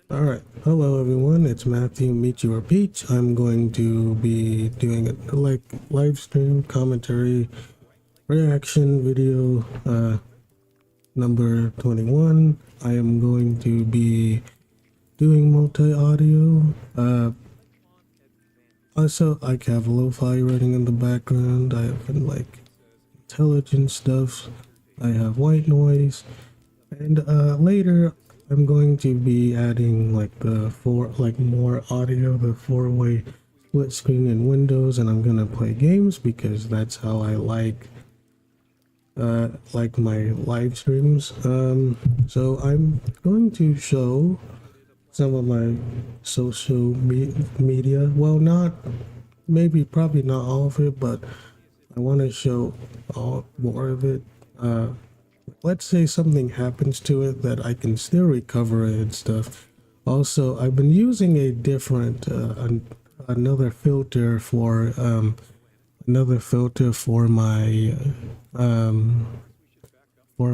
All right. Hello, everyone. It's Matthew, meachew or Peach. I'm going to be doing a live stream commentary reaction video number 21. I am going to be doing multi-audio. Also, I have lo-fi running in the background. I have intelligent stuff. I have white noise. And later, I'm going to be adding more audio, the four-way split screen in Windows, and I'm gonna play games because that's how I like my live streams. So I'm going to show some of my media. Well, not maybe probably not all of it, but I want to show all more of it. Let's say something happens to it that I can still recover it and stuff. Also, I've been using a different another filter for um,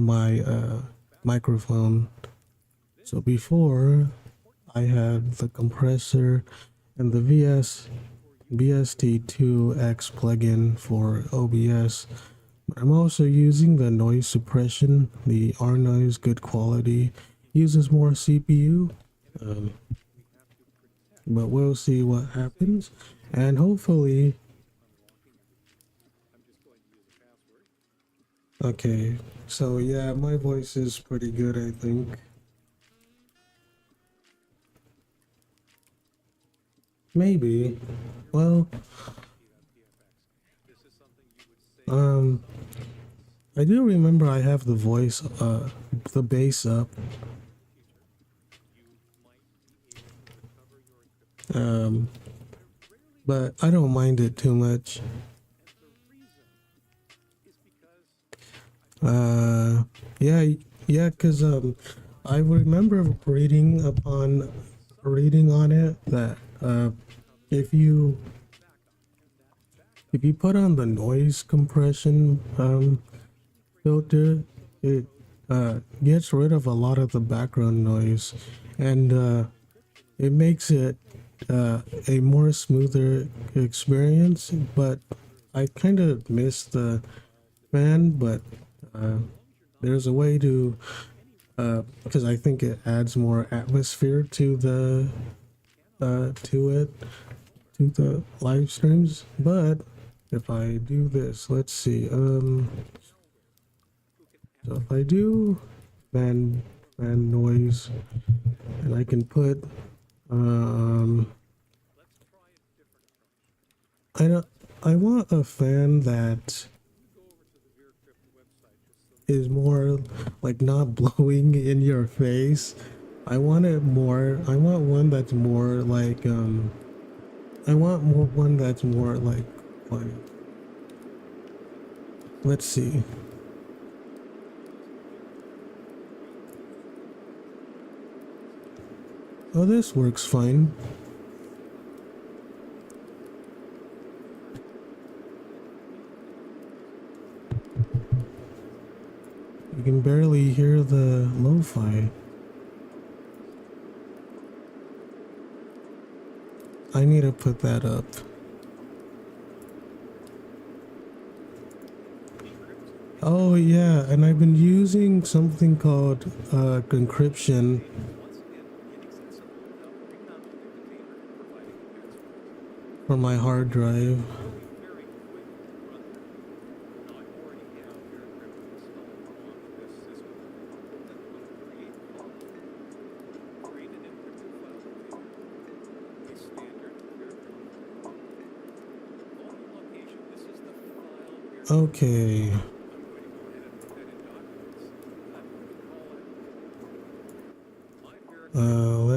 my microphone. So before I had the compressor and the VST2X plugin for OBS. I'm also using the noise suppression. The R noise, good quality, uses more CPU, um, but we'll see what happens. And hopefully, okay, so yeah, my voice is pretty good, I think. Maybe. Well, um, I do remember I have the voice, the bass up. Um, but I don't mind it too much. Uh, yeah, yeah, cause I remember reading on it that if you if you put on the noise compression filter, it gets rid of a lot of the background noise, and it makes it a more smoother experience. But I kind of miss the fan, but uh, there's a way to because I think it adds more atmosphere to the to the live streams. But if I do this, let's see. So if I do fan noise, and I can put I don't I want a fan that is more like not blowing in your face. I want one that's more like one that's more like let's see. Oh, this works fine. You can barely hear the lo-fi. I need to put that up. Oh yeah, and I've been using something called encryption. For my hard drive. Okay.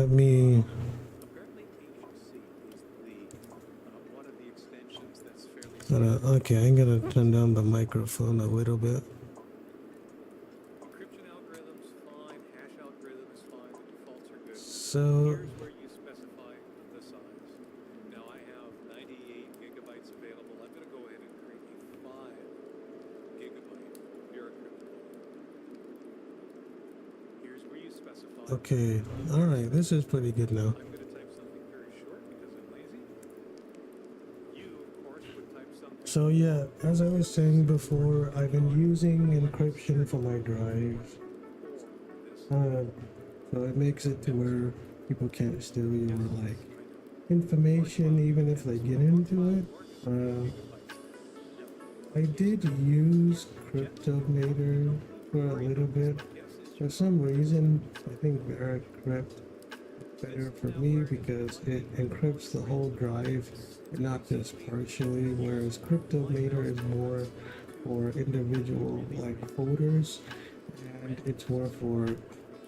Let me. Okay, I'm gonna turn down the microphone a little bit. So. Okay, alright, this is pretty good now. I'm going to type something very short because I'm lazy. You, of course, would type something. So yeah, as I was saying before, I've been using encryption for my drives. Uh, so it makes it to where people can't steal your like information even if they get into it. I did use Cryptomator for a little bit. For some reason, I think Veracrypt better for me because it encrypts the whole drive and not just partially, whereas Cryptomator is more for individual like folders and it's more for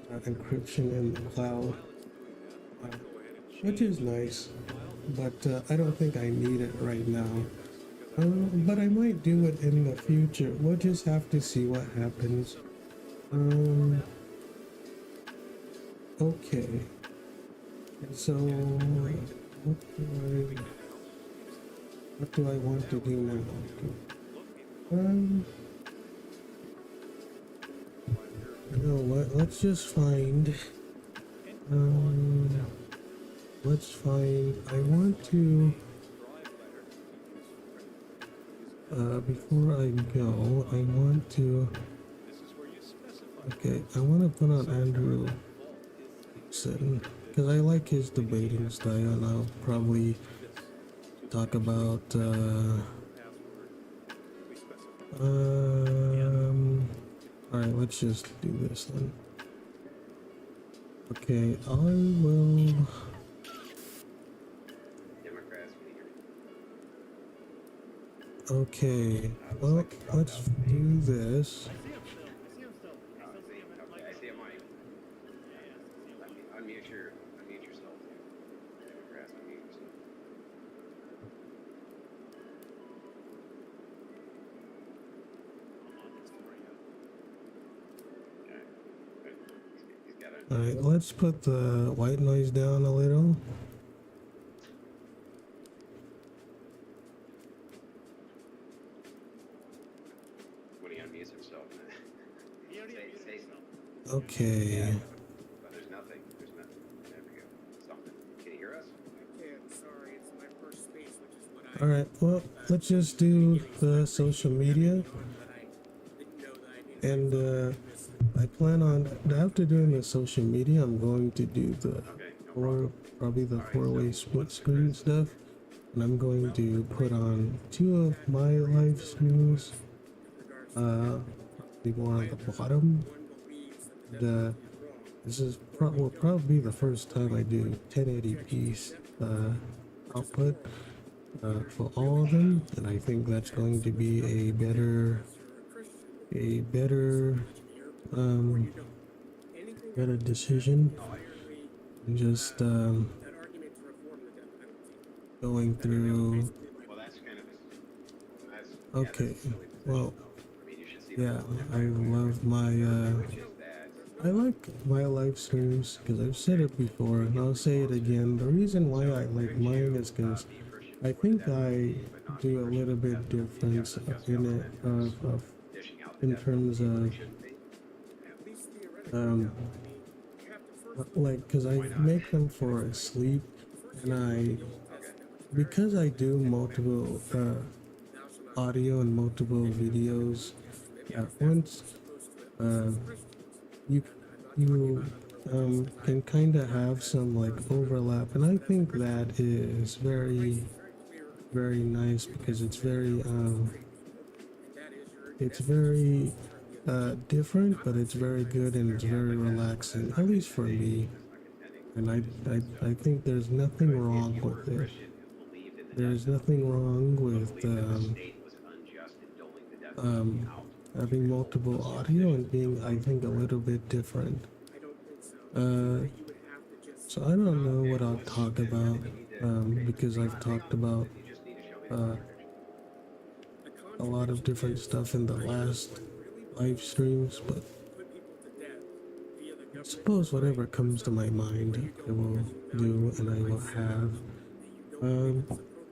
encryption in the cloud, uh, which is nice, but I don't think I need it right now. But I might do it in the future. We'll just have to see what happens. Okay. So, what do I want to do now? Um, you know what? Let's just find. Um, let's find. I want to. Before I go, I want to. Okay, I want to put on Andrew because I like his debating style, and I'll probably talk about. All right, let's just do this then. Okay, I will. Okay, well, let's do this. I see him. Unmute yourself. Democrats, unmute yourself. He's got it. All right, let's put the white noise down a little. When he unmutes himself. Okay. But there's nothing. There we go. Something. Can you hear us? I can't, sorry, it's my first space, which is what I... All right, well, let's just do the social media. And I plan on, after doing the social media, I'm going to do the probably the four-way split screen stuff. And I'm going to put on 2 of my live streams. The one at the bottom. This is will probably be the first time I do 1080p output for all of them, and I think that's going to be a better better decision than just going through. Okay, well, yeah, I love my I like my live streams because I've said it before and I'll say it again. The reason why I like mine is because I think I do a little bit difference in it in terms of like because I make them for sleep, and because I do multiple audio and multiple videos at once, you can kind of have some like overlap, and I think that is very nice because it's very different, but it's very good and it's very relaxing, at least for me. And I think there's nothing wrong with it. There's nothing wrong with having multiple audio and being, I think, a little bit different. So I don't know what I'll talk about because I've talked about a lot of different stuff in the last live streams, but I suppose whatever comes to my mind I will do and I will have.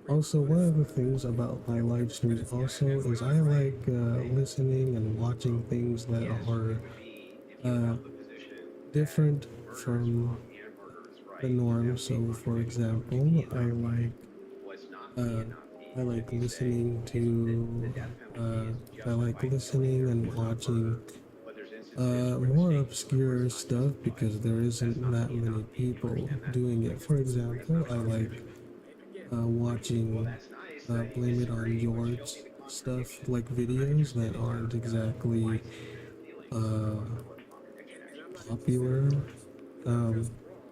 Also, one of the things about my live streams also is I like listening and watching things that are different from and murder is right. the norm. Now, So, people for can say, well, it's example, P and not P. Well, it's not P uh, and not P. I like If you say listening the to death penalty is I like justified killing, listening and therefore not watching murder, but there's instances where the more state can say where obscure it's not stuff justified. because there That's isn't not that P and many not P. You people understand that? doing it. For That's not example, a I like contradiction. Well, watching that's nice. I Blame It on disagree, which shows George me the stuff, contradiction. like I'm not videos interested that in aren't your exactly wide spectrum feelings uh, about what the contradiction And I'm actually not is. interested popular. in yours. You're Um, just wrong.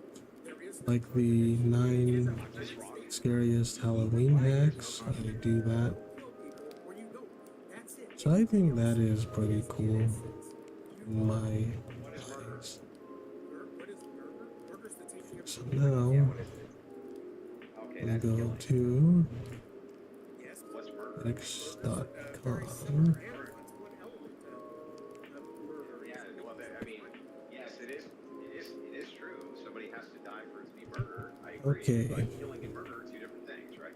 There is no like the contradiction. It is a 9 I'm just wrong. scariest Halloween Why there's no hacks. I contradiction? do that. kill people or you don't. That's it. So I Anything think else that is pretty is cool in essence. You in are my What is murder? eyes. what is murder? Murder is the taking of So someone's Yeah, now what is it? Okay, we that's go killing. to yes. What's murder? Very x.com. similar animal. It's one element of murder. Yeah, Is well, I mean, yes, it is true. Somebody has to die for it to be murder. I agree. Okay, But killing and murder are two different things, right?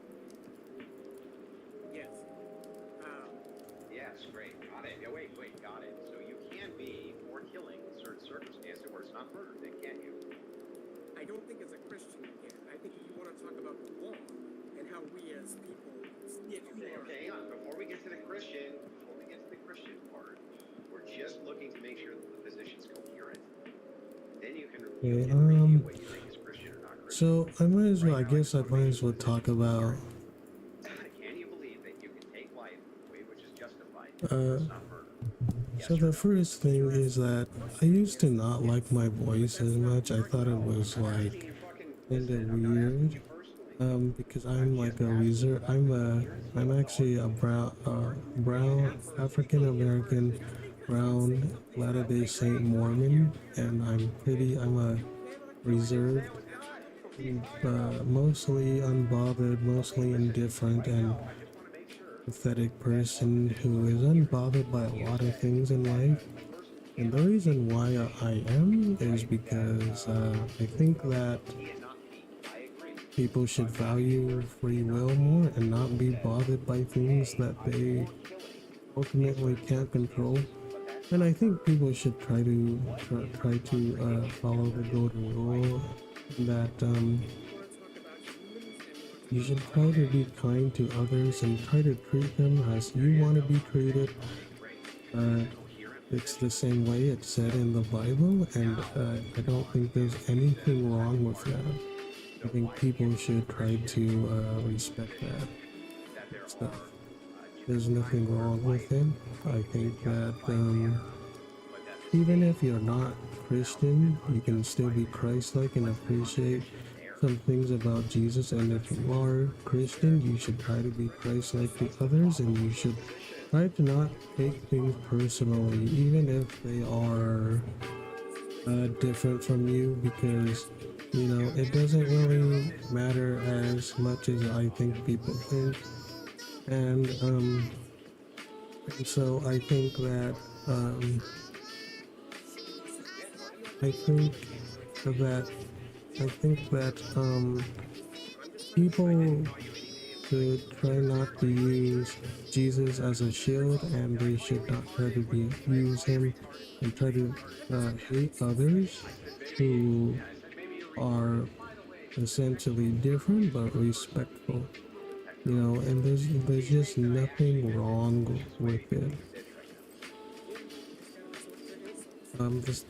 yes. Um, Yes, great. Got it. Yeah, wait, got it. So you can be for killing in certain circumstances where it's not murder, then can't you? I don't think as a Christian you can. I think if you want to talk about the law and how we as people, if you Okay, are, okay, hang on. Before we get to the Christian part, we're just looking to make sure that the position's coherent. Then you can okay, review what you think is Christian or not Christian. so I might as well, I Right now, guess I just wanna might make as sure well the talk position's about, coherent. Can you believe that you can take life the way which is justified? uh, It's not murder. Yes so or the no? first thing is that I used to not like my voice as much. I thought it was I'm asking like you fucking kind of listen. I'm not asking weird. you personally. Because I'm I'm like just a asking you reserve. about the coherency I'm of the actually a argument. The argument makes sense. brown African American, brown Latter-day Okay, Saint great. Thank you. Mormon, and I'm a reserved, mostly unbothered, Okay, mostly listen. indifferent, Right and now, I just want to make sure pathetic that all person positions who are is coherent. unbothered by a You lot of said things in that life. a person And the cannot take reason why positions, I am is right? That because I think that P and not P. I agree. people should But I'm asking you value first, P free and not will P. more and not You be said bothered by things A, that I'm they for killing in ultimately certain can't control. circumstances, but that's And not I think murder. people should try to What is the try to contradiction that follow there the is golden between life rule and murder? that you want to talk about humans and you want to you talk should about try to Okay, be kind to others and try to treat them as there you is want to no be treated. contradiction. Okay, great. Uh, A coherent it's the position. same way it's said in the Bible, and Now let's I move don't on think to there's the anything wrong second with part. that. So I think why people can't you be should try Christian to according to your respect that position that there stuff. are There's different times nothing where wrong with life it. may I be in a think that justified manner, but that the even state if you're not now in an Christian, you can still unjustified be manner? Christ-like and What's the appreciate contradiction there? some things about Jesus. And if you are Christian, you should try to be Christ-like to That's the others, problem and you with your should position. try to not take What's the things problem? personally, even if they are different from you, because it doesn't really matter as much as I think people think. And so um, I think that people should try not to use Jesus as a shield, and they should not try to use him and try to hate others who Yeah, I said maybe you're reading too are much. By the way, next essentially week we're different going to but see the first movie respectful. with technology. And Do there's you just think that I actually nothing live in a wrong malicious way with because it. you said technology?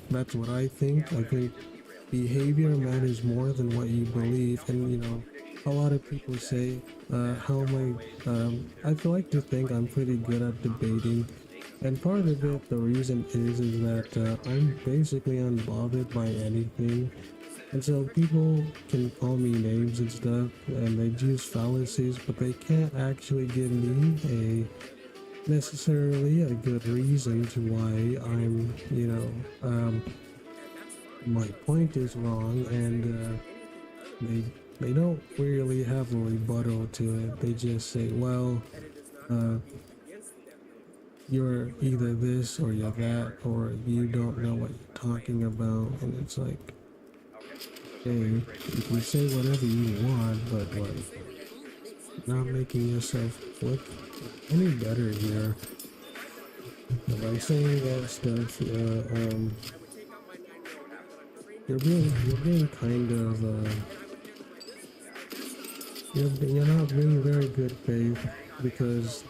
That's what I Yeah, think. I whatever. You think just derailed me. behavior Let's get back matters to this. more than what you Right believe. now, And the contradiction a is lot the of Christian people says say, that how there am are I? ways in which there I can be like to think justified I'm taking pretty of good life, at but not murder, debating. but the state can And say part just of how. it, the Right? reason is There's that the I'm contradiction. basically unbothered by anything. And so people can call me names and stuff, and they use fallacies, but they can't actually give me necessarily a good reason to why my point is wrong, and they they don't really have a rebuttal to it. They just say, well, uh, you're either this or you're Okay, that, great. or Are you you a don't know what Christian? you're By the way, talking about. And it's like, okay. So somebody hey, was raised you in the can Bible. say whatever you want, but like, say not making yourself look any better here by saying that stuff. So what happened? you're being kind of you're not being very good faith because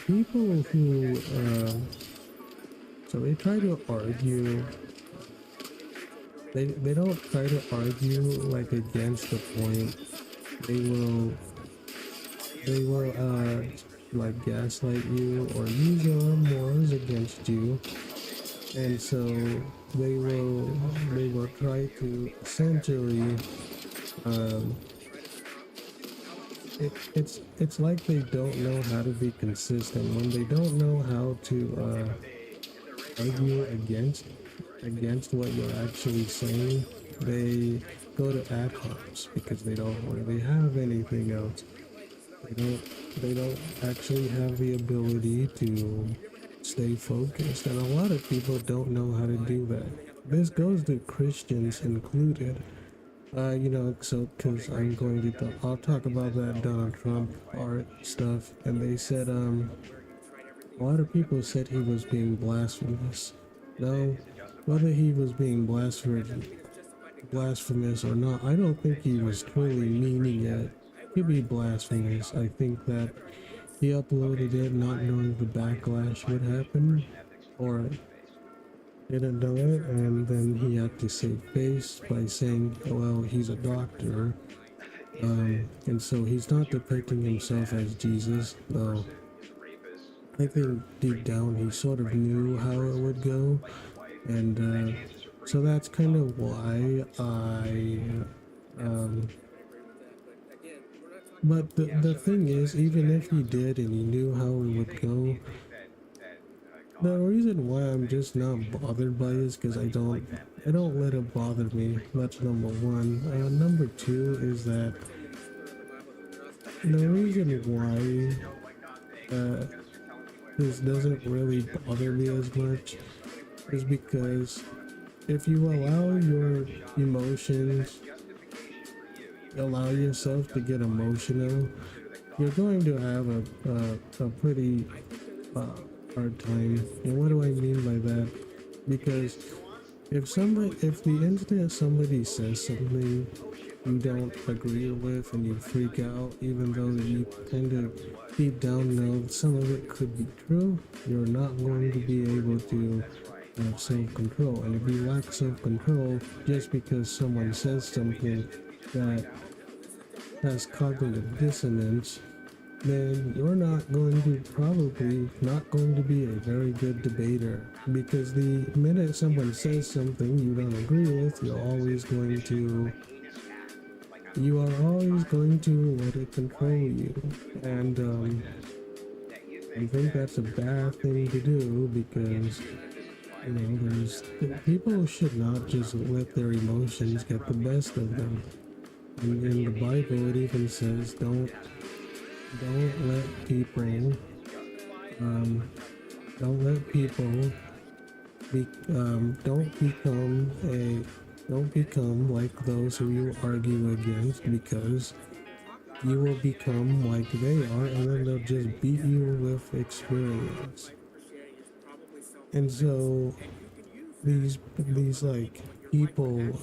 people who so they try to argue. They don't try to argue like against the point. They will like gaslight you or use your remorse against you, and so they will try to essentially um, it's like they don't know how to be consistent when they don't know how to argue against what you're actually saying. They go to ad homs because they don't really have anything else. They don't actually have the ability to stay focused, and a lot of people don't know how to do that. This goes to Christians included. So because I'll talk about that Donald Trump art stuff, and they said a lot of people said he was being blasphemous. No, whether he was being blasphemous or not, I don't think he was truly meaning it to be blasphemous. I think that he uploaded it not knowing the backlash would happen, or didn't know it, and then he had to save face by saying, well, he's a doctor, and so he's not depicting himself as Jesus, though I think deep down he sort of knew how it would go, and so that's kind of why but the thing is, even if he did and he knew how it would go, the reason why I'm just not bothered by it is because I don't let it bother me. That's number one. Number two is that the reason why this doesn't really bother me as much is because if you allow your emotions, allow yourself to get emotional, you're going to have a pretty uh, hard time. And what do I mean by that? Because if the instant somebody says something you don't agree with and you freak out, even though you kind of deep down know some of it could be true, you're not going to be able to have self-control. And if you lack self-control just because someone says something that has cognitive dissonance, then you're probably not going to be a very good debater, because the minute someone says something you don't agree with, you are always going to let it control you. And I think that's a bad thing to do, because there's people should not just let their emotions get the best of them. And in the Bible, it even says let people um, don't let people be don't become like those who you argue against, because you will become like they are, and then they'll just beat you with experience. And so these like people,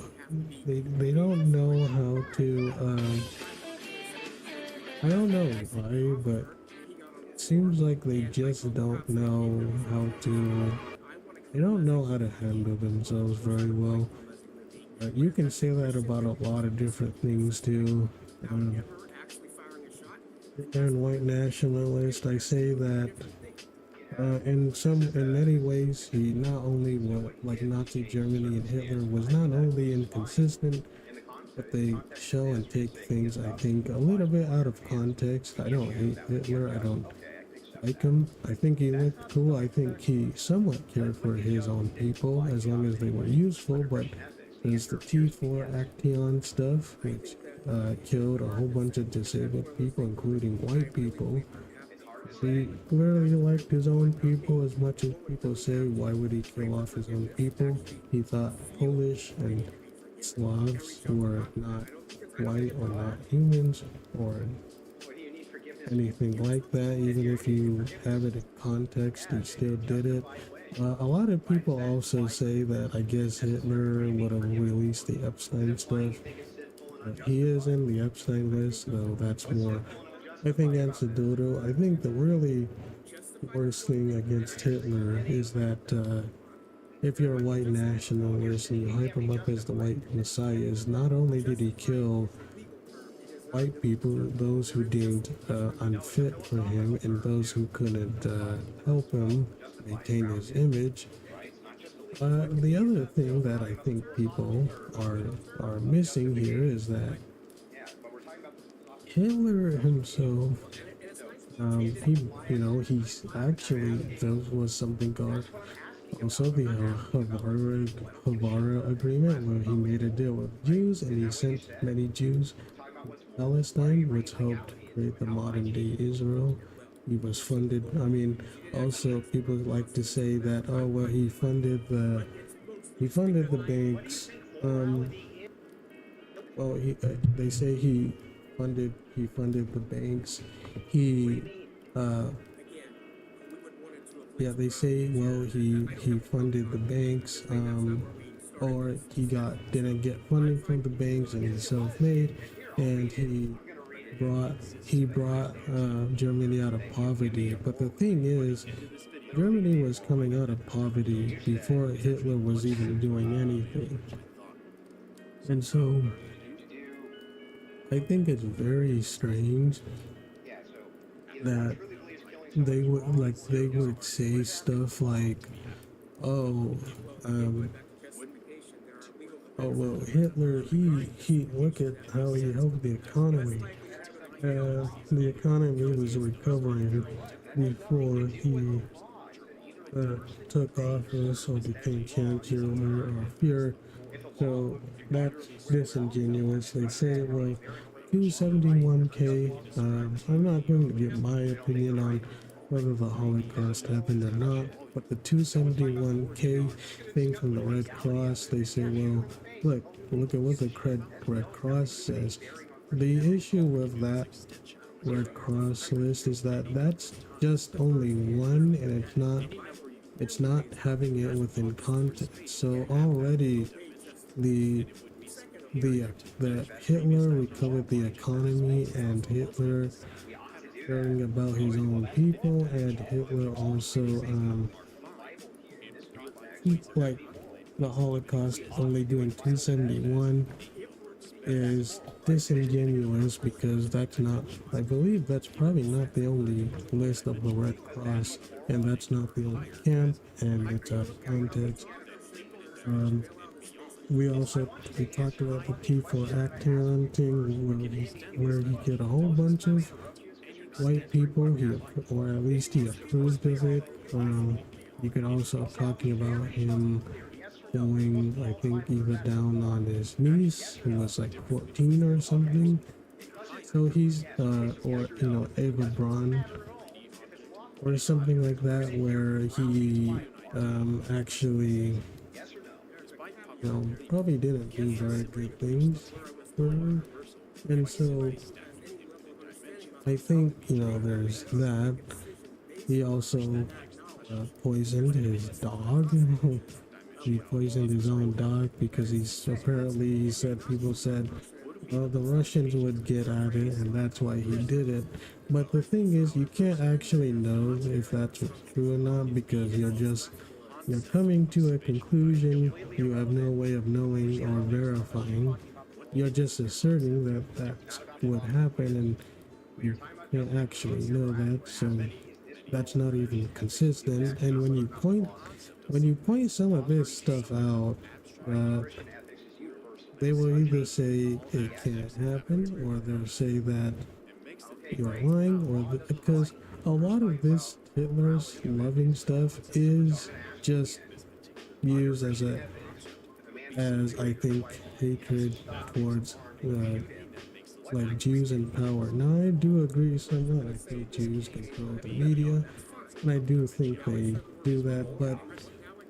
they don't know how to I don't know why, but it seems like they just don't know how to they don't know how to handle themselves very well. You can say that about a lot of different things too. And white nationalist, I say that in many ways, he not only like Nazi Germany and Hitler was not only inconsistent, but they show and take things, I think, a little bit out of context. I don't hate Hitler. I don't like him. I think he looked cool. I think he somewhat cared for his own people as long as they were useful. But there's the T4 Action stuff, which killed a whole bunch of disabled people, including white people. He clearly liked his own people as much as people say, why would he kill off his own people? He thought Polish and Slavs who were not white or not humans or anything like that. Even if you have it in context, he still did it. A lot of people also say that I guess Hitler would have released the Epstein stuff. He is in the Epstein list, though that's more, I think, anecdotal. I think the really worst thing against Hitler is that if you're a white nationalist and you hype him up as the white messiah, is not only did he kill white people, those who deemed unfit for him, and those who couldn't help him maintain his image. The other thing that I think people are missing here is that Hitler himself, he he's actually there was something called also the Havara Agreement, where he made a deal with Jews and he sent many Jews to Palestine, which helped create the modern day Israel. He was funded. I mean, also people like to say that, oh well, he funded the banks. Well, they say he funded the banks. He yeah, they say, well, he funded the banks, or didn't get funding from the banks, and he's self-made, and he brought Germany out of poverty. But the thing is, Germany was coming out of poverty before Hitler was even doing anything, and so I think it's very strange that they would say stuff like, oh, um, oh well, Hitler, he look at how he helped the economy. The economy was recovering before he took office or became chancellor or fear. So that's disingenuous. They say, well, 271K. I'm not going to give my opinion on whether the Holocaust happened or not, but the 271K thing from the Red Cross, they say, well, look at what the Red Cross says. The issue with that Red Cross list is that that's just only one, and it's not having it within context. So already the the Hitler recovered the economy, and Hitler caring about his own people, and Hitler also like the Holocaust only doing 271 is disingenuous, because that's not, I believe that's probably not the only list of the Red Cross, and that's not the only camp, and it's out of context. We talked about the T4 Acton thing, where he get a whole bunch of white people, or at least he approved of it. You could also talking about him going, I think, either down on his niece, who was like 14 or something. So he's, or Ava Braun, or something like that, where he actually, probably didn't do very good things for her. And so I think, there's that. He also poisoned his dog. He poisoned his own dog because he said, people said, well, the Russians would get at it, and that's why he did it. But the thing is, you can't actually know if that's true or not, because you're coming to a conclusion. You have no way of knowing or verifying. You're just asserting that that's what happened, and you can't actually know that. So that's not even consistent. And when you point some of this stuff out, they will either say it can't happen, or they'll say that you're lying, because a lot of this Hitler's loving stuff is just used as I think hatred towards like Jews in power. Now I do agree somewhat. I think Jews control the media, and I do think they do that. But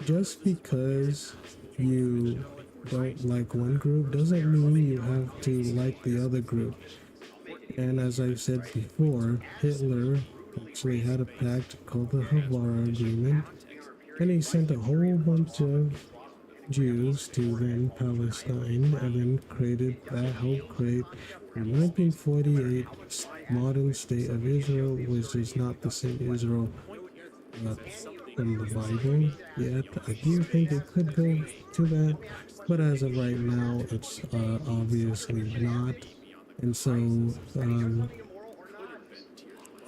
just because you don't like one group doesn't mean you have to like the other group. And as I've said before, Hitler actually had a pact called the Havara Agreement, And he sent a whole bunch of Jews to then Palestine and then created that helped create the 1948 modern state of Israel, which is not the same Israel uh, from the Bible yet. I do think it could go to that, but as of right now, it's obviously not. And so, um,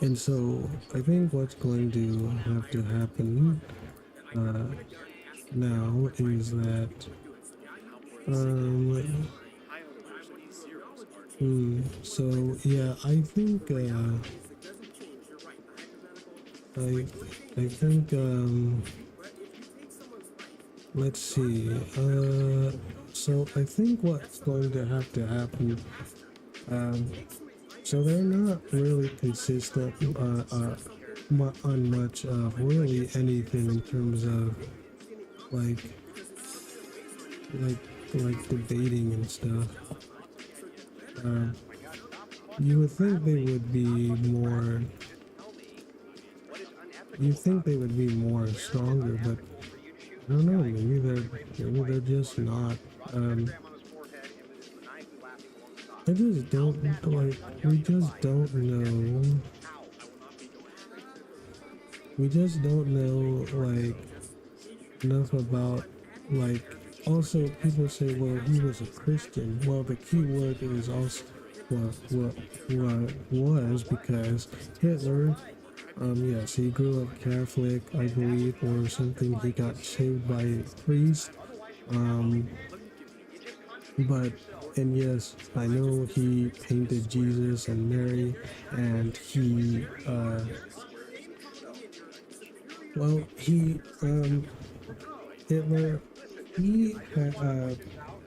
and so, I think what's going to have to happen uh, now is that um, so yeah, I I think let's see. So I think what's going to have to happen. Um, so they're not really consistent on much of really anything in terms of like like debating and stuff. Uh, you would think they would be more. You think they would be more stronger, but I don't know. Maybe they're just not. I just don't like. We just don't know. We just don't know like enough about like. Also, people say, well, he was a Christian. Well, the key word is also what was because Hitler. Yes, he grew up Catholic, I believe, or something. He got saved by a priest. Um, but and yes, I know he painted Jesus and Mary, and he Hitler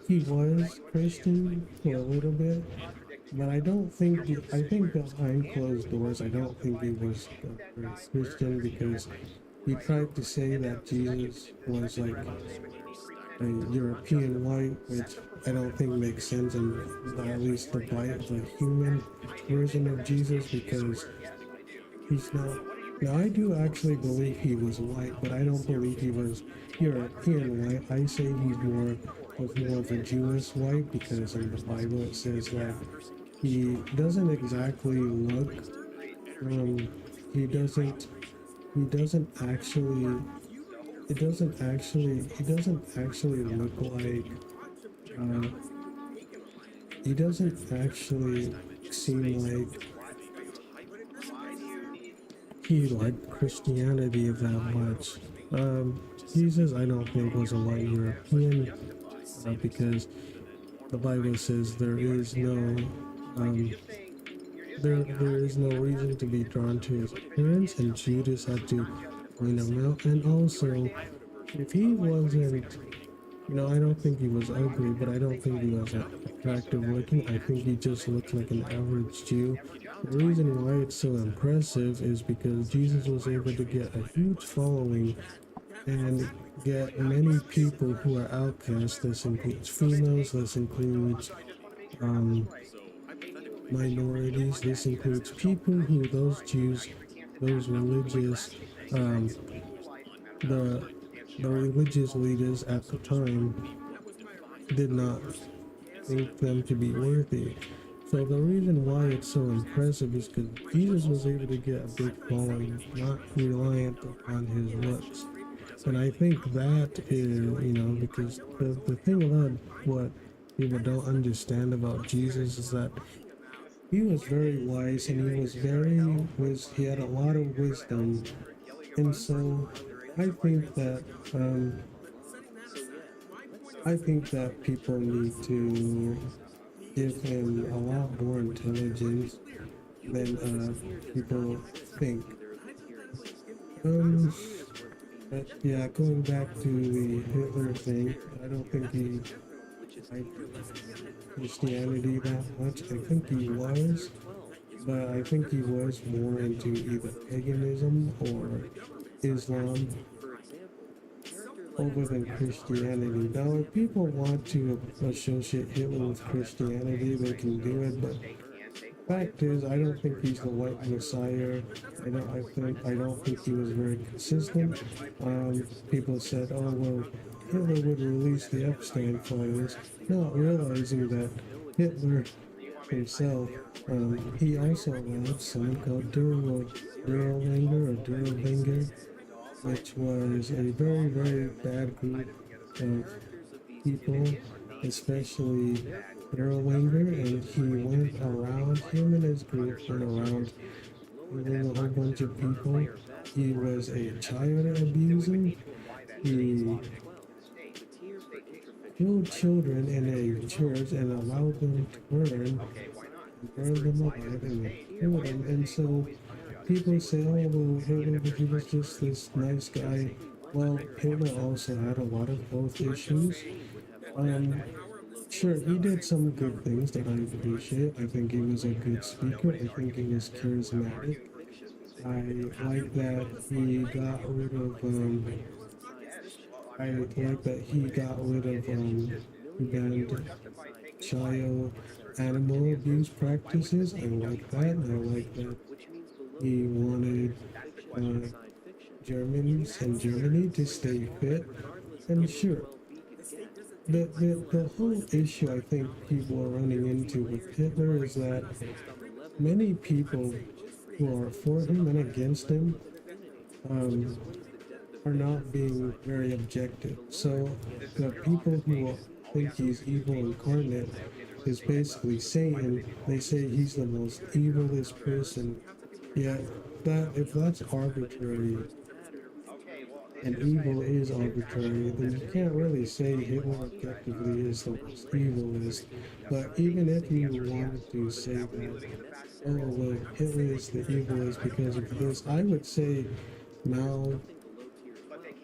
he was Christian for a little bit, but I think behind closed doors, I don't think he was a Christian because he tried to say that Jesus was like a European white, which I don't think makes sense, and at least the human version of Jesus because he's not. Now I do actually believe he was white, but I don't believe he was European white. I say he's more of a Jewish white because in the Bible it says that he doesn't exactly look. Um, he doesn't. He doesn't actually. It doesn't actually. He doesn't actually look like. Uh, he doesn't actually seem like he liked Christianity that much. Jesus, I don't think was a white European because the Bible says there is no reason to be drawn to his appearance, and Judas had to point him out. And also, if he wasn't, I don't think he was ugly, but I don't think he was attractive looking. I think he just looked like an average Jew. The reason why it's so impressive is because Jesus was able to get a huge following and get many people who are outcasts. This includes females, this includes minorities, this includes people who those Jews, those religious, the religious leaders at the time did not think them to be worthy. So the reason why it's so impressive is because Jesus was able to get a big following, not reliant upon his looks. And I think that is, because the thing about what people don't understand about Jesus is that he was very wise and he had a lot of wisdom. And so I think that people need to give him a lot more intelligence than people think. But yeah, going back to the Hitler thing, I don't think he liked Christianity that much. I think he was, but I think he was more into either paganism or Islam over than Christianity. Now, if people want to associate Hitler with Christianity, they can do it, but fact is, I don't think he's the white messiah. I don't think he was very consistent. People said, oh well, Hitler would release the Epstein files, not realizing that Hitler himself, he also allowed something called Durolanger or Durolanger, which was a very, very bad group of people, especially Durolanger, and he went around, him and his group went around killing a whole bunch of people. He was a child abuser. He killed children in a church and allowed them to burn them alive and kill them. And so people say, oh, well, Hitler, he was just this nice guy. Well, Hitler also had a lot of health issues. Um, sure, he did some good things that I appreciate. I think he was a good speaker. I think he was charismatic. I like that he got rid of I like that he got rid of banned child animal abuse practices. I like that. I like that he wanted Germans and Germany to stay fit. And sure, the whole issue I think people are running into with Hitler is that many people who are for him and against him um, are not being very objective. So the people who think he's evil incarnate is basically Satan. They say he's the most evilest person. Yet that if that's arbitrary and evil is arbitrary, then you can't really say Hitler objectively is the most evilest. But even if you wanted to say that, oh well, Hitler is the evilest because of this, I would say Mao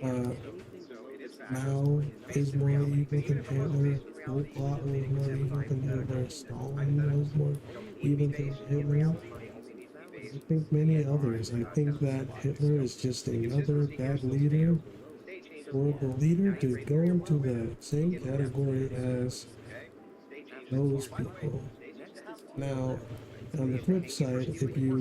uh, Mao is more evil than Hitler. Pol Pot was more evil than Hitler. Stalin was more evil than Hitler. I think many others. I think that Hitler is just another bad leader for the leader to go into the same category as those people. Now, on the flip side, if you're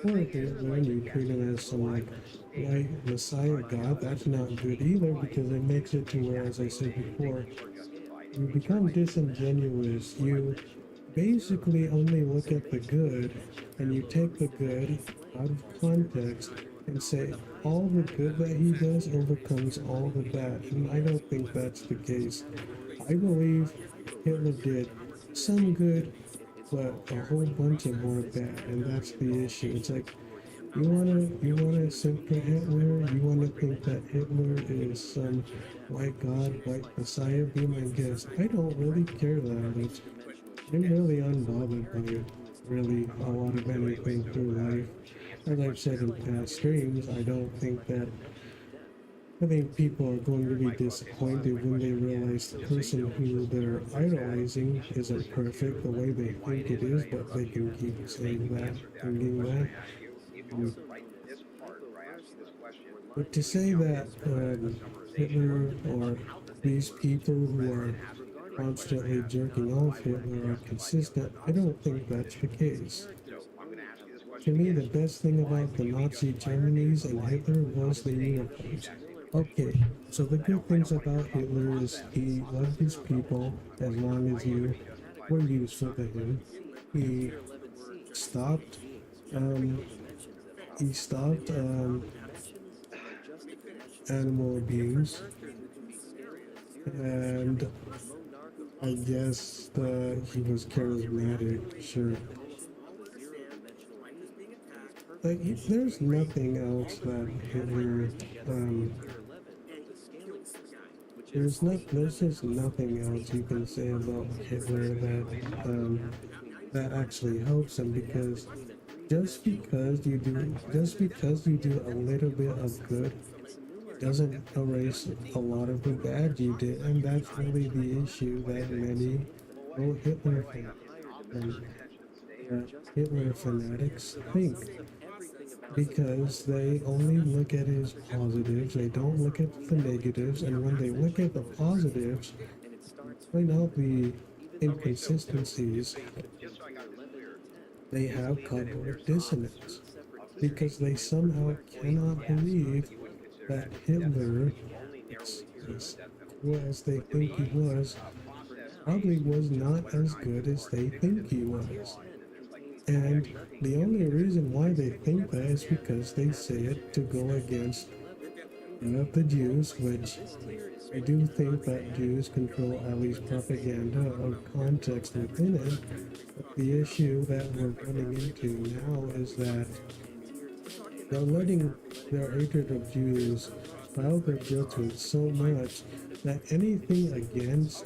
for Hitler and you treat him as some like white messiah god, that's not good either because it makes it to where, as I said before, you become disingenuous. You basically only look at the good and you take the good out of context and say all the good that he does overcomes all the bad. And I don't think that's the case. I believe Hitler did some good, but a whole bunch of more bad, and that's the issue. It's like you wanna simp for Hitler, you wanna think that Hitler is some white god, white messiah, be my guest. I don't really care that much. I'm really unbothered by really a lot of anything through life. As I've said in past streams, I think people are going to be disappointed when they realize the person who they're idolizing isn't perfect the way they think it is, but they can keep saying that, thinking that. But to say that Hitler or these people who are constantly jerking off Hitler are consistent, I don't think that's the case. To me, the best thing about the Nazi Germany's and Hitler was the uniforms. Okay, so the good things about Hitler is he loved his people as long as you were useful to him. He stopped, um, he stopped animal abuse, and I guess he was charismatic, sure. Like, there's nothing else that Hitler, there's just nothing else you can say about Hitler that actually helps him, because just because you do a little bit of good doesn't erase a lot of the bad you did, and that's really the issue that many Hitler fanatics think, because they only look at his positives, they don't look at the negatives, and when they look at the positives, point out the inconsistencies, they have cognitive dissonance because they somehow cannot believe that Hitler, as cool as they think he was, probably was not as good as they think he was. And the only reason why they think that is because they say it to go against the Jews, which I do think that Jews control at least propaganda or context within it. But the issue that we're running into now is that they're letting their hatred of Jews cloud their judgment so much that anything against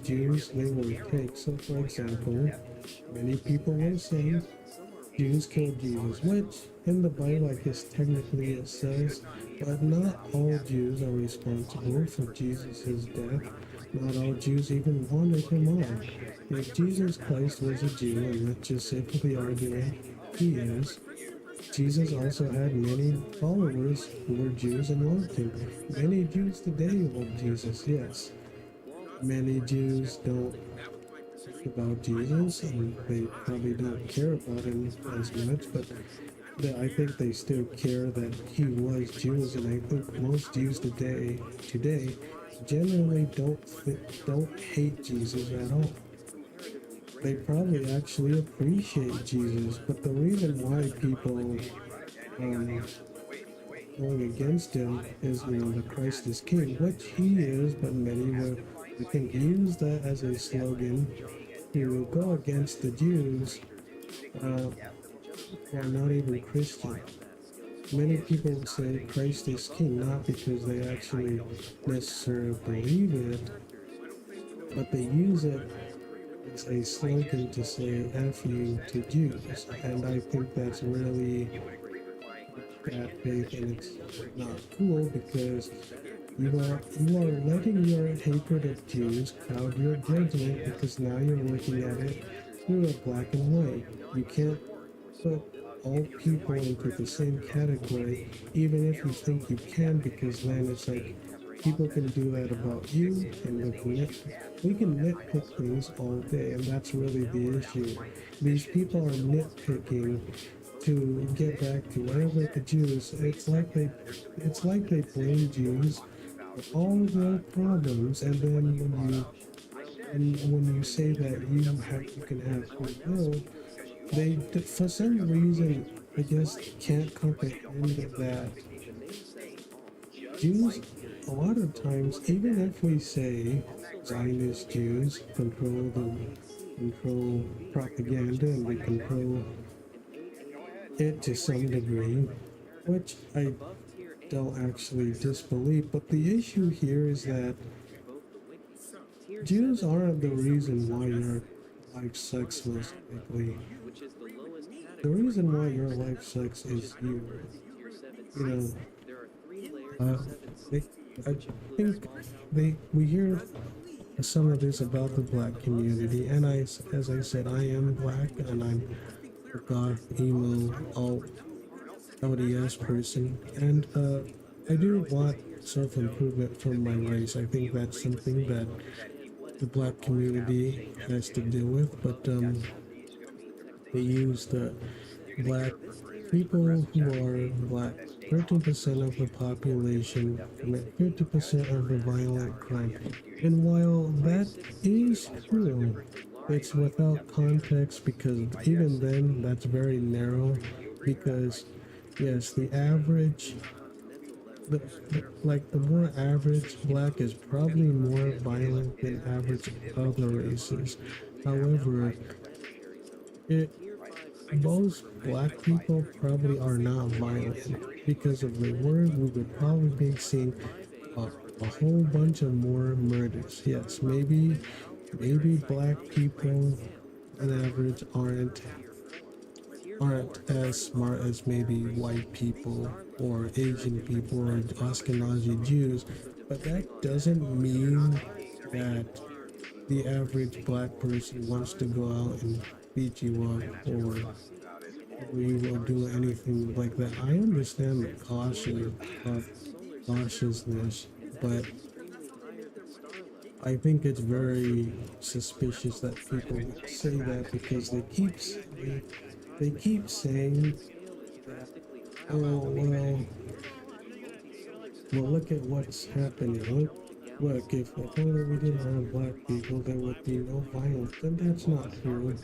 Jews they will take. So for example, many people will say Jews killed Jesus, which in the Bible I guess technically it says, but not all Jews are responsible for Jesus' death. Not all Jews even wanted him on. If Jesus Christ was a Jew, and let's just say for the argument he is, Jesus also had many followers who were Jews and loved him. Many Jews today love Jesus, yes. Many Jews don't think about Jesus and they probably don't care about him as much, but I think they still care that he was Jews, and I think most Jews today generally don't hate Jesus at all. They probably actually appreciate Jesus, but the reason why people going against him is, the Christ is King, which he is, but many will, I think, use that as a slogan to go against the Jews who are not even Christian. Many people say Christ is King not because they actually necessarily believe it, but they use it as a slogan to say F you to Jews, and I think that's really bad faith and it's not cool because you are letting your hatred of Jews cloud your judgment because now you're looking at it through a black and white. You can't put all people into the same category, even if you think you can, because then it's like people can do that about you, and we can nitpick things all day, and that's really the issue. These people are nitpicking to get back to whatever the Jews. It's like they blame Jews for all of their problems, and then when you say that you can have free will, they for some reason I guess can't comprehend that Jews a lot of times, even if we say Zionist Jews control propaganda and they control it to some degree, which I don't actually disbelieve, but the issue here is that Jews aren't the reason why your life sucks most likely. The reason why your life sucks is you. You know, they, I think we hear some of this about the black community, and as I said, I am black, and I'm a goth, emo, alt, LDS person, and I do want self-improvement from my race. I think that's something that the black community has to deal with, but they use the black people who are black. 13% of the population commit 50% of the violent crime. And while that is true, it's without context because even then, that's very narrow. Because, yes, the more average black is probably more violent than average other races. However, it most black people probably are not violent because if they were, we would probably be seeing a whole bunch of more murders. Yes, maybe black people on average aren't as smart as maybe white people or Asian people or Ashkenazi Jews, but that doesn't mean that the average black person wants to go out and beat you up or we will do anything like that. I understand the cautiousness, but I think it's very suspicious that people would say that because they keep saying that, oh well, look at what's happening. Look, if only we didn't have black people, there would be no violence. And that's not true.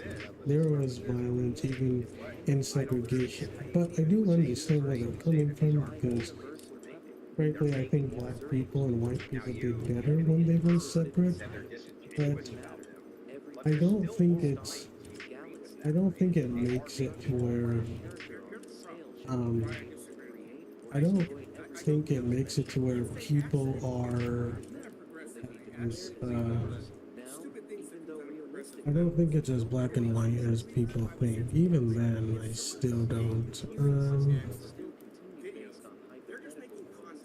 There was violence even in segregation. But I do understand where they're coming from because, frankly, I think black people and white people did better when they were separate. But I don't think it's, I don't think it makes it to where, um, I don't think it makes it to where people are as, I don't think it's as black and white as people think. Even then, I still don't.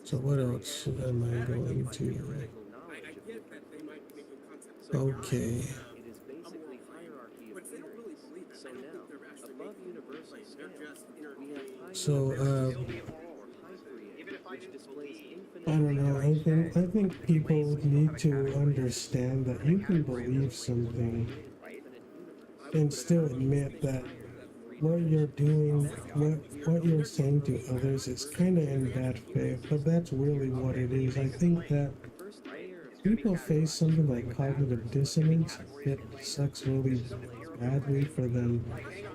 So what else am I going to? I get that they might be making content. Okay. But they don't really believe it. I don't think they're actually making it. Like, they're just entertaining. So Even if I didn't believe, I don't know. I think people need to understand that you can believe something and still admit that what you're doing, what you're saying to others is kind of in bad faith, but that's really what it is. I think that people face something like cognitive dissonance. It sucks really badly for them,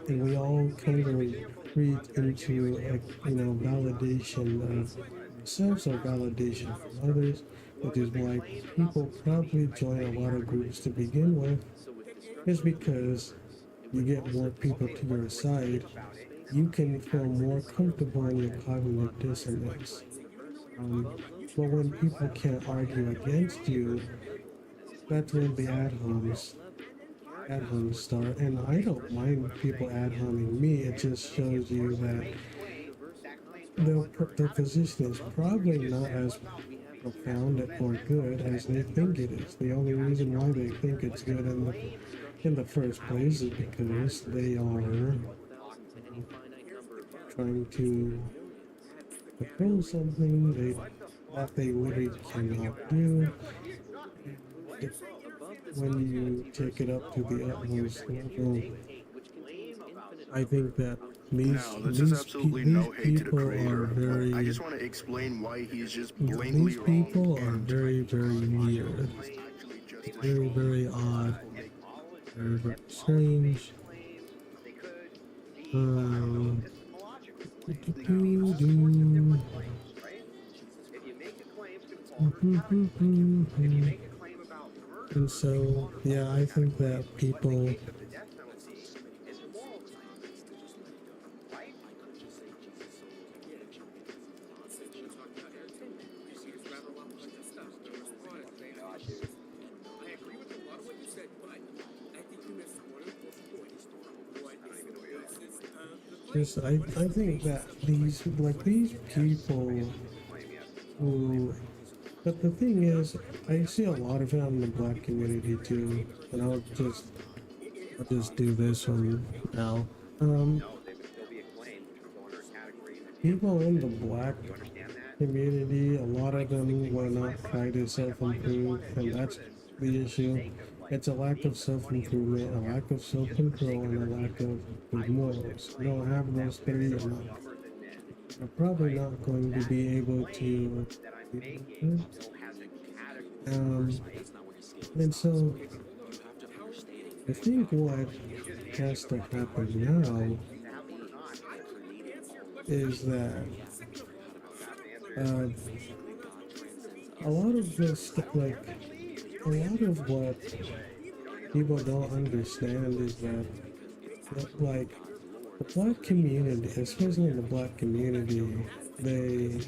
and we all kind of retreat into, validation of ourselves or validation from others, which is why people probably join a lot of groups to begin with, is because you get more people to your side, you can feel more comfortable in your cognitive dissonance. But when people can't argue against you, that's when the ad homs start. And I don't mind people ad homing me. It just shows you that the position is probably not as profound or good as they think it is. The only reason why they think it's good in the first place is because they are trying to control something that they literally cannot do. When you take it up to the utmost level, I think that There's absolutely no these hate to the people are creator. very I just want to explain why he's just these blatantly wrong. people are very weird, very odd, very strange. they could be Um, epistemological claims, right? If you make a claim it's going to fall under character. If you make a claim about murder, and so yeah, I think that people the death penalty is a moral claim, right? I agree with a lot of what you said, but I think you missed one important point. What is the basis of the just I think that these people who, but the thing is, I see a lot of it in the black community too, and I'll just do this one now. No, there'll be a claim which will go under a category that People in the black you understand that. community, a lot of them will not try to self-improve, and that's the issue. It's a lack of self-improvement, a lack of self-control, and a lack of good morals. You don't have those three, you're probably not going to be able to. And so I think what has to happen now is that a lot of this, a lot of what people don't understand is that, the black community, especially in the black community, they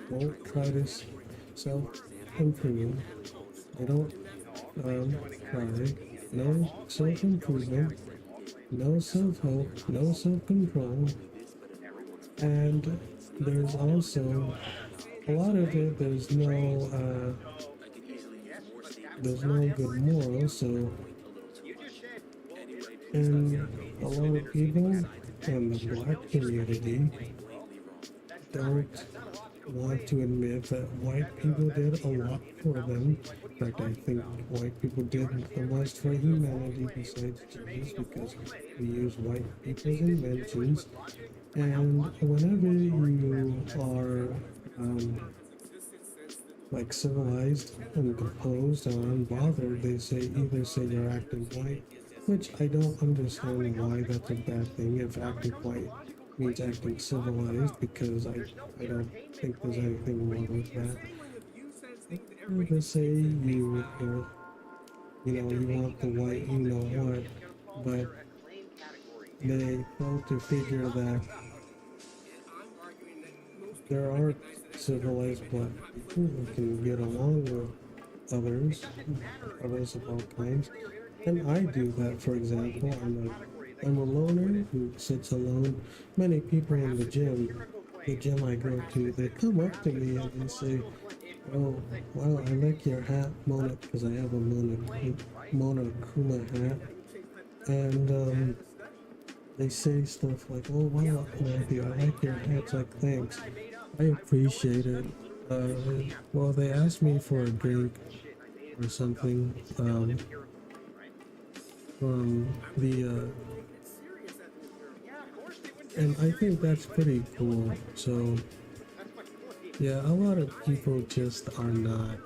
won't try to self-improve. They don't try. No self-improvement, no self-help, no self-control, and there's also a lot of it. There's no good morals. So, and a lot of people in the black community don't want to admit that white people did a lot for them. In fact, I think white people did the most for humanity besides Jesus because we use white people's inventions. And whenever you are like civilized and composed and unbothered, they say either say you're acting white, which I don't understand why that's a bad thing if acting white means acting civilized because I don't think there's anything wrong with that. Or they say you want the white you know what, but they fail to figure that there are civilized black people who can get along with others of all kinds. And I do that, for example. I'm a loner who sits alone. Many people in the gym I go to, they come up to me and they say, "Oh, wow, I like your hat, Mona," because I have a Mona Kuma hat. And they say stuff like, "Oh, wow, Matthew, I like your hats." Like, thanks. I appreciate it. Well, they asked me for a drink or something from the and I think that's pretty cool. So yeah, a lot of people just are not.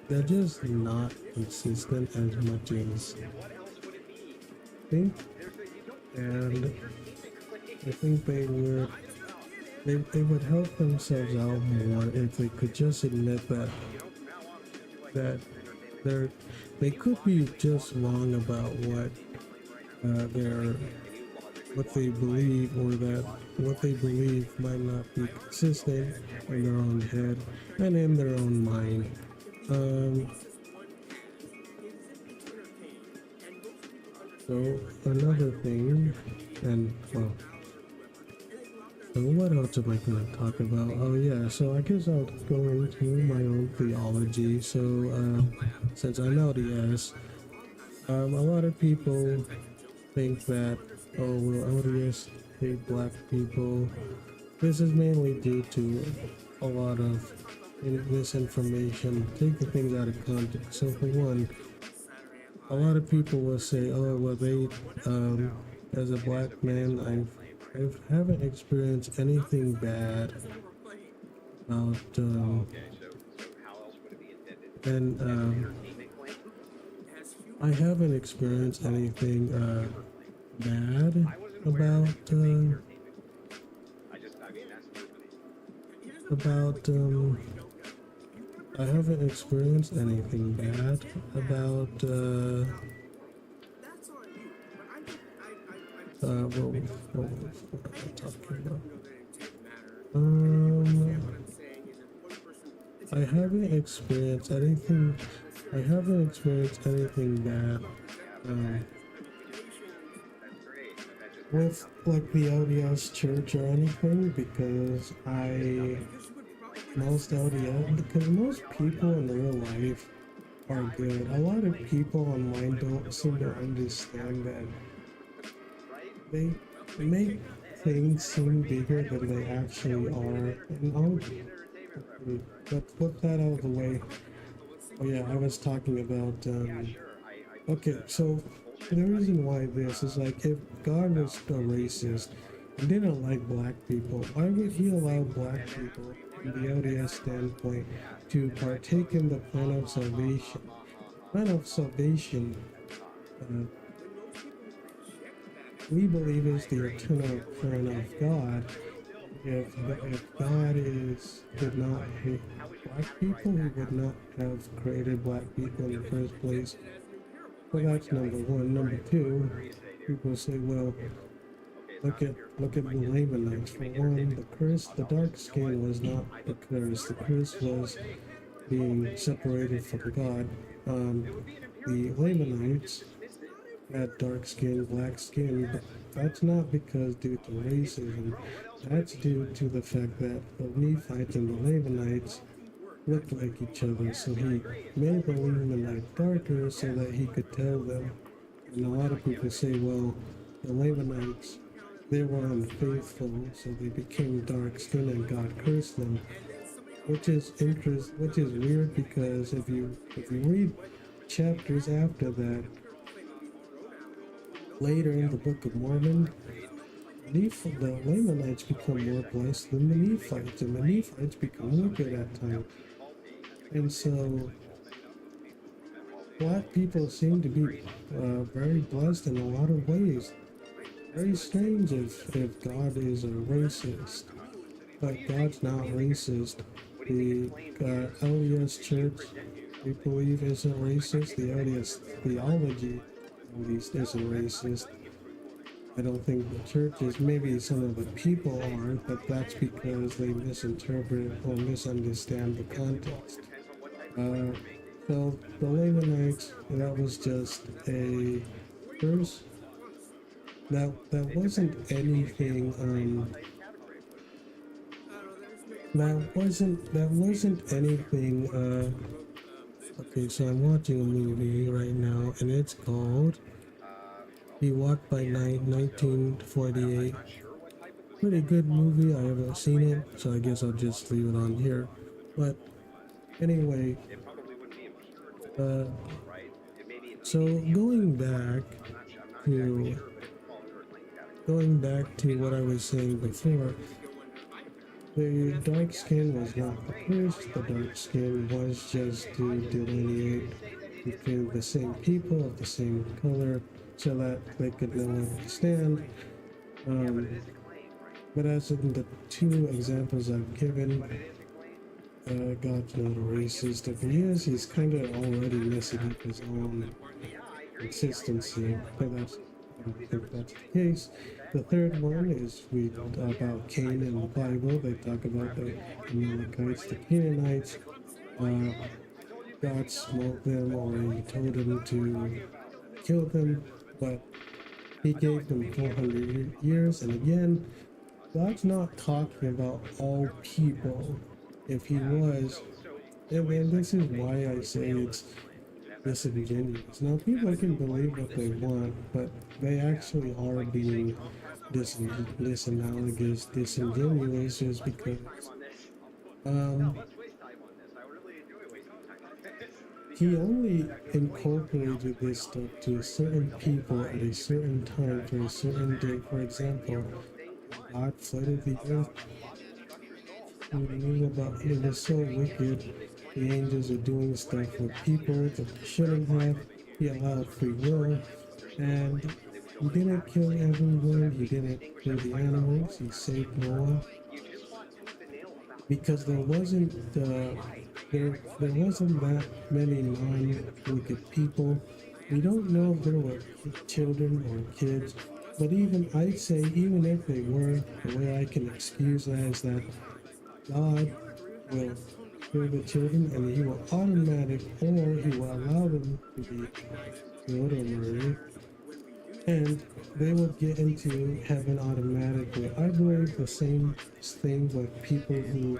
They're just not consistent as much as I think, and I think they would help themselves out more if they could just admit that they could be just wrong about what they believe, or that what they believe might not be consistent in their own head and in their own mind. So another thing, and well, so what else am I going to talk about? Oh yeah, so I guess I'll go into my own theology. So since I'm LDS, a lot of people think that, oh well, LDS hate black people. This is mainly due to a lot of misinformation, taking things out of context. So for one, a lot of people will say, oh well, as a black man, I haven't experienced anything bad about and I haven't experienced anything bad about I haven't experienced anything bad about what am I talking about? I haven't experienced anything. I haven't experienced anything bad with like the LDS church or anything because most people in real life are good. A lot of people online don't seem to understand that they make things seem bigger than they actually are. And let's put that out of the way. Oh yeah, I was talking about okay, so the reason why this is like, if God was a racist and didn't like black people, why would he allow black people from the LDS standpoint to partake in the plan of salvation? Plan of salvation, we believe, is the eternal plan of God. If God did not hate black people, he would not have created black people in the first place. So that's number one. Number two, people say, well, look at the Lamanites. For one, the dark skin was not the curse. The curse was being separated from God. The Lamanites had dark skin, black skin, but that's not because due to racism. That's due to the fact that the Nephites and the Lamanites looked like each other, so he made the Lamanite darker so that he could tell them. And a lot of people say, well, the Lamanites they were unfaithful, so they became dark skinned and God cursed them. Which is weird because if you read chapters after that, later in the Book of Mormon, the Lamanites become more blessed than the Nephites, and the Nephites become wicked at times. And so black people seem to be very blessed in a lot of ways. Very strange if God is a racist, but God's not racist. The LDS Church, we believe, isn't racist. The LDS theology, at least, isn't racist. I don't think the churches, maybe some of the people are, but that's because they misinterpret or misunderstand the context. Uh, so the Lamanites, that was just a curse. That wasn't anything. That wasn't anything. Okay, so I'm watching a movie right now, and it's called He Walked by Night, 1948. Pretty good movie. I haven't seen it, so I guess I'll just leave it on here. But anyway, uh, so to going back to what I was saying before, the dark skin was not the curse. The dark skin was just to delineate between the same people of the same color, so that they could know and understand. But as in the two examples I've given, God's not a racist. If he is, he's kind of already messing up his own consistency. But I don't think that's the case. The third one is about Cain in the Bible. They talk about the Amalekites, the Canaanites. God smote them, or he told him to kill them, but he gave them 400 years. And again, God's not talking about all people. If he was, and this is why I say it's disingenuous. Now, people can believe what they want, but they actually are being disanalogous, disingenuous, is because he only incorporated this stuff to certain people at a certain time for a certain day. For example, God flooded the earth. He knew about it was so wicked. The angels are doing stuff with people that they shouldn't have. He allowed free will, and he didn't kill everyone. He didn't kill the animals. He saved Noah because there wasn't that many non-wicked people. We don't know if there were children or kids, but I'd say even if they were, the way I can excuse that is that God will kill the children, and he will or he will allow them to be killed or murdered, and they will get into heaven automatically. I believe the same thing with people who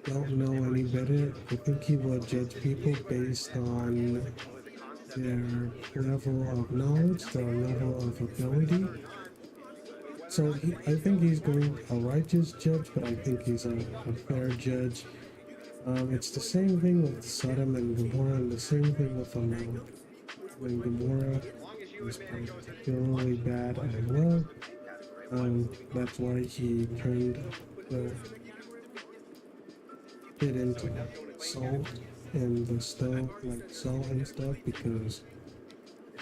don't know any better. I think he will judge people based on their level of knowledge, their level of ability. So I think he's going a righteous judge, but I think he's a fair judge. It's the same thing with Sodom and Gomorrah, and the same thing with Amalek. When Gomorrah was particularly bad as well, that's why he turned it into salt and the stone, like salt and stuff, because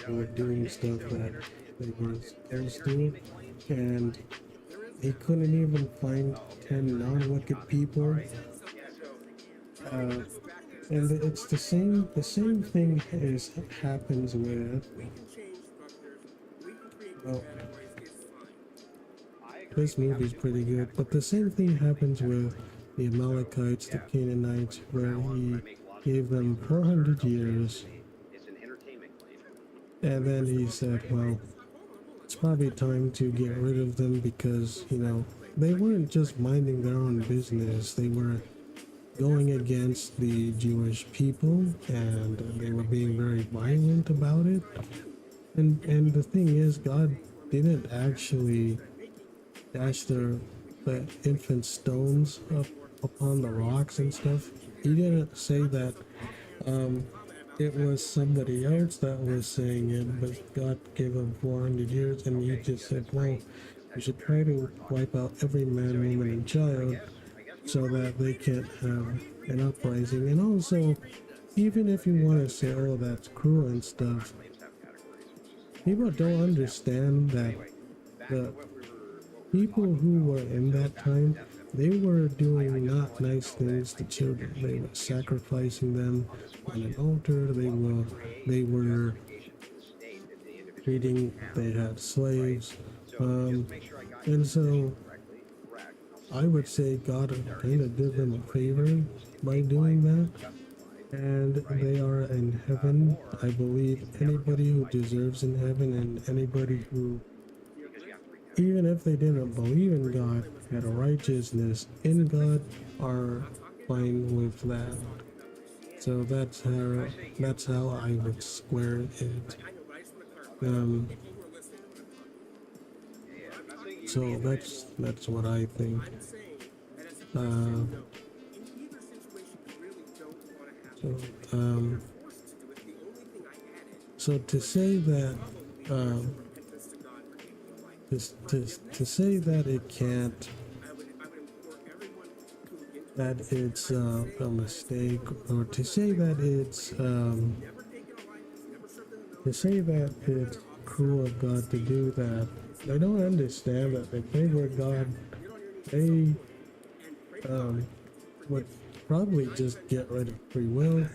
they were doing stuff that they weren't supposed to, and he couldn't even find 10 non-wicked people. And it's the same thing happens with, well, this movie's pretty good, but the same thing happens with the Amalekites, the Canaanites, where he gave them 400 years, and then he said, well, it's probably time to get rid of them because, they weren't just minding their own business, they were going against the Jewish people, and they were being very violent about it. And the thing is, God didn't actually dash the infant stones up upon the rocks and stuff. He didn't say that it was somebody else that was saying it, but God gave him 400 years, and he just said, well, you should try to wipe out every man, woman, and child so that they can't have an uprising. And also, even if you want to say, oh, that's cruel and stuff, people don't understand that the people who were in that time, they were doing not nice things to children. They were sacrificing them on an altar. They were treating. They had slaves, and so I would say God kind of did them a favor by doing that. And they are in heaven. I believe anybody who deserves in heaven, and anybody who, even if they didn't believe in God, had a righteousness in God, are fine with that. So that's how I would square it. Um, so that's what I think. Uh, so so to say that to say that it can't, that it's a mistake, or to say that it's cruel of God to do that, I don't understand that. If they were God, they would probably just get rid of free will.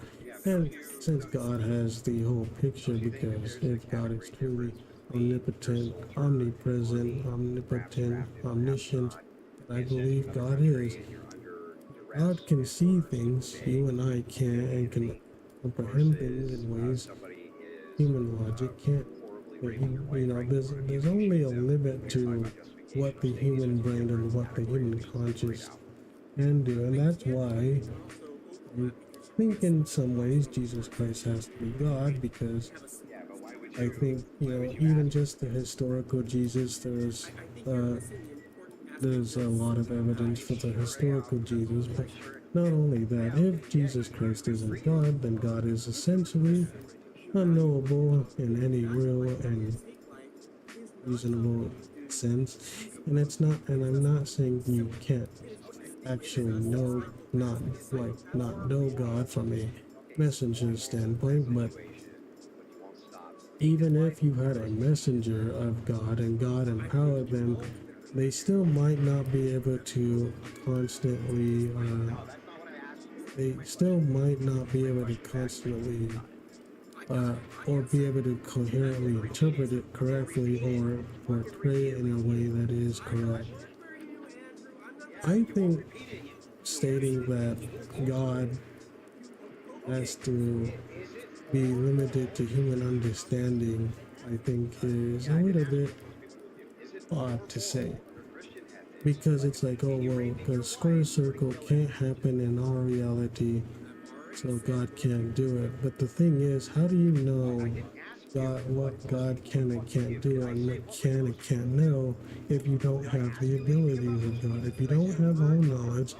And since God has the whole picture, because if God is truly omnipotent, omnipresent, omnipotent, omniscient, and I believe God is, God can see things you and I can't, and can comprehend things in ways human logic can't. There's only a limit to what the human brain and what the human conscious can do, and that's why I think in some ways Jesus Christ has to be God, because I think, even just the historical Jesus, there's a lot of evidence for the historical Jesus, but not only that, if Jesus Christ isn't God, then God is essentially unknowable in any real and reasonable sense. And I'm not saying you can't actually not know God from a messenger standpoint, but even if you had a messenger of God and God empowered them, they still might not be able to constantly, or be able to coherently interpret it correctly, or portray it in a way that is correct. I think stating that God has to be limited to human understanding, I think, is a little bit odd to say. Because it's like, oh, well, the square circle can't happen in our reality, so God can't do it. But the thing is, how do you know what God can and can't do, and what can and can't know, if you don't have the abilities of God? If you don't have all knowledge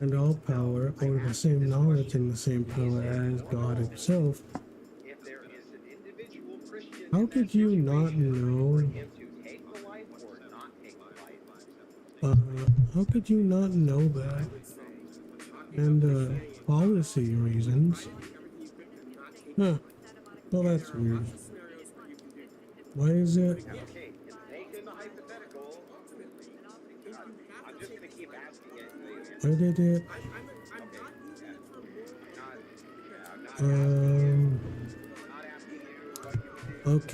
and all power, or the same knowledge and the same power as God himself, how could you not know? How could you not know that? And policy reasons. Huh. Well, that's weird. Why is it? Why did it? Okay.